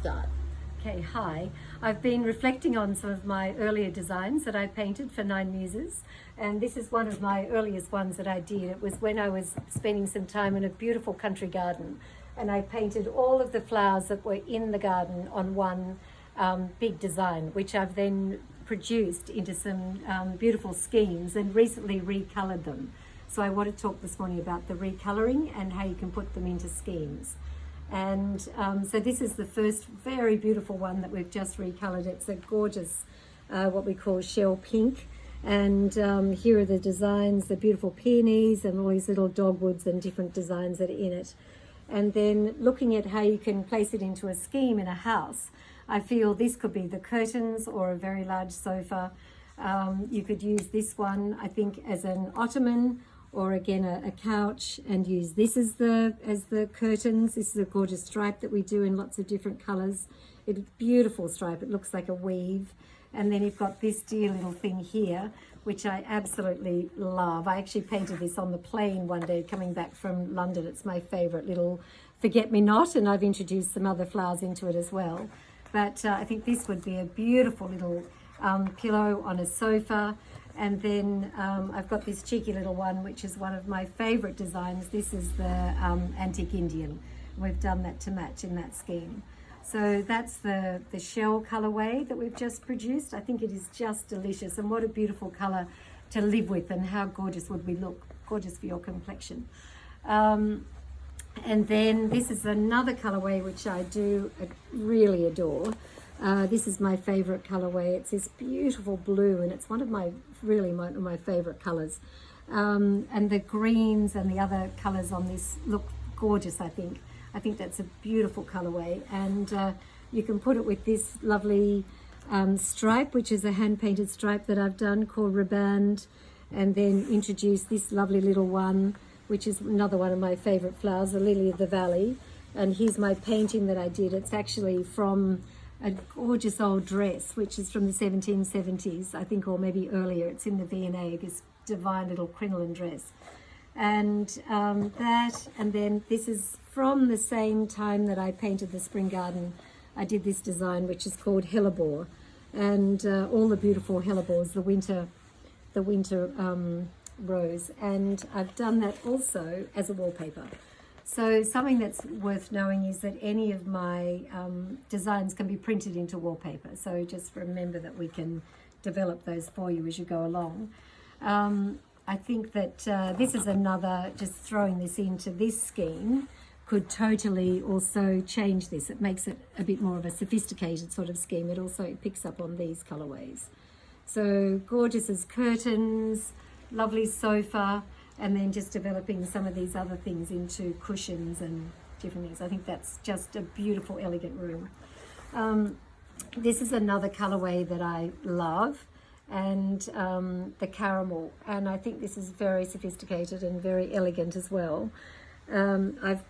Start. Okay, hi. I've been reflecting on some of my earlier designs that I painted for Nine Muses, and this is one of my earliest ones that I did. It was when I was spending some time in a beautiful country garden, and I painted all of the flowers that were in the garden on one big design, which I've then produced into some beautiful schemes and recently recolored them. So I want to talk this morning about the recoloring and how you can put them into schemes. And so this is the first very beautiful one that we've just recolored. It's a gorgeous, what we call shell pink. And here are the designs, the beautiful peonies and all these little dogwoods and different designs that are in it. And then looking at how you can place it into a scheme in a house, I feel this could be the curtains or a very large sofa. You could use this one, I think, as an ottoman, or again a couch, and use this as the curtains. This is a gorgeous stripe that we do in lots of different colors. It's a beautiful stripe. It looks like a weave. And then you've got this dear little thing here, which I absolutely love. I actually painted this on the plane one day coming back from London. It's my favorite little forget-me-not, and I've introduced some other flowers into it as well. But I think this would be a beautiful little pillow on a sofa. And then I've got this cheeky little one, which is one of my favorite designs. This is the Antique Indian. We've done that to match in that scheme. So that's the shell colorway that we've just produced. I think it is just delicious, and what a beautiful color to live with, and how gorgeous would we look. Gorgeous for your complexion. And then this is another colorway which I do really adore. This is my favorite colorway. It's this beautiful blue, and it's one of my my favorite colors. And the greens and the other colors on this look gorgeous, I think. I think that's a beautiful colorway, and you can put it with this lovely stripe, which is a hand-painted stripe that I've done called Riband, and then introduce this lovely little one, which is another one of my favorite flowers, the Lily of the Valley. And here's my painting that I did. It's actually from a gorgeous old dress, which is from the 1770s, I think, or maybe earlier. It's in the V&A, this divine little crinoline dress. And and then this is from the same time that I painted the spring garden. I did this design, which is called Hellebore, and all the beautiful hellebores, the winter rose. And I've done that also as a wallpaper. So something that's worth knowing is that any of my designs can be printed into wallpaper. So just remember that we can develop those for you as you go along. I think that this is another, just throwing this into this scheme could totally also change this. It makes it a bit more of a sophisticated sort of scheme. It also picks up on these colorways. So gorgeous as curtains, lovely sofa, and then just developing some of these other things into cushions and different things. I think that's just a beautiful, elegant room. This is another colorway that I love, and the caramel. And I think this is very sophisticated and very elegant as well. I've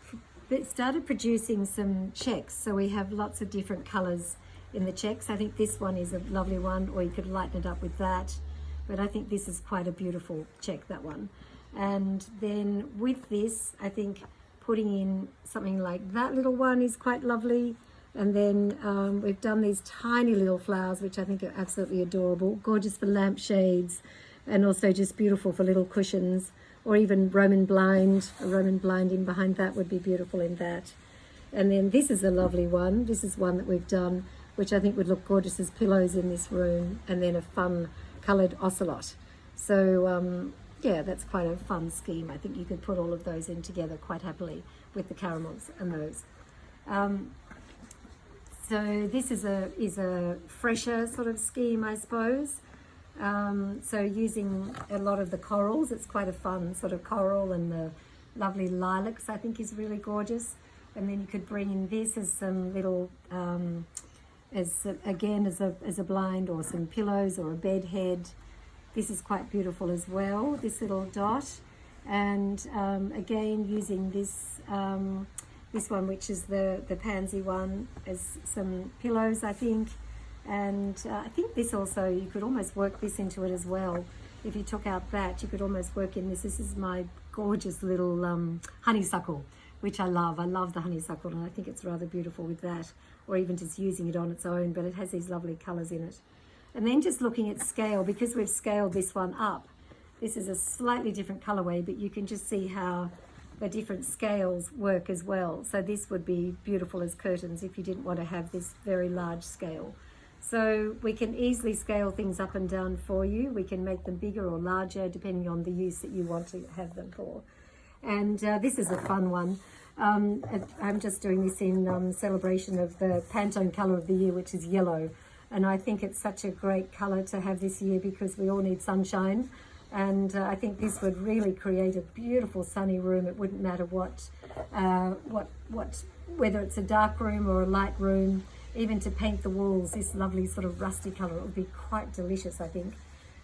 started producing some checks, so we have lots of different colors in the checks. I think this one is a lovely one, or you could lighten it up with that. But I think this is quite a beautiful check, that one. And then with this, I think putting in something like that little one is quite lovely. And then we've done these tiny little flowers, which I think are absolutely adorable, gorgeous for lampshades, and also just beautiful for little cushions, or even Roman blind. A Roman blind in behind that would be beautiful in that. And then this is a lovely one. This is one that we've done, which I think would look gorgeous as pillows in this room, and then a fun coloured ocelot. So yeah, that's quite a fun scheme. I think you could put all of those in together quite happily with the caramels and those. So this is a fresher sort of scheme, I suppose. So using a lot of the corals, it's quite a fun sort of coral, and the lovely lilacs I think is really gorgeous. And then you could bring in this as some little, as a blind, or some pillows, or a bed head. This is quite beautiful as well, this little dot. And again, using this one, which is the pansy one, as some pillows, I think. And I think this also, you could almost work this into it as well. If you took out that, you could almost work in this. This is my gorgeous little honeysuckle which I love. I love the honeysuckle, and I think it's rather beautiful with that, or even just using it on its own, but it has these lovely colours in it. And then just looking at scale, because we've scaled this one up, this is a slightly different colourway, but you can just see how the different scales work as well. So this would be beautiful as curtains if you didn't want to have this very large scale. So we can easily scale things up and down for you. We can make them bigger or larger depending on the use that you want to have them for. And this is a fun one. I'm just doing this in celebration of the Pantone colour of the year, which is yellow. And I think it's such a great colour to have this year because we all need sunshine. And I think this would really create a beautiful sunny room. It wouldn't matter whether it's a dark room or a light room. Even to paint the walls, this lovely sort of rusty colour, it would be quite delicious, I think.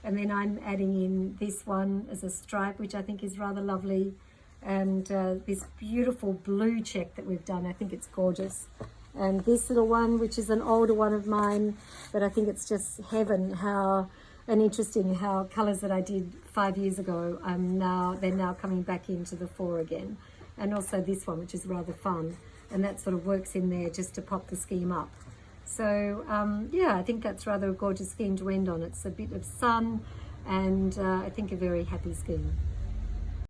And then I'm adding in this one as a stripe, which I think is rather lovely. And this beautiful blue check that we've done, I think it's gorgeous. And this little one, which is an older one of mine, but I think it's just heaven, and interesting how colours that I did 5 years ago, they're now coming back into the fore again. And also this one, which is rather fun. And that sort of works in there just to pop the scheme up. So yeah, I think that's rather a gorgeous scheme to end on. It's a bit of sun and I think a very happy scheme.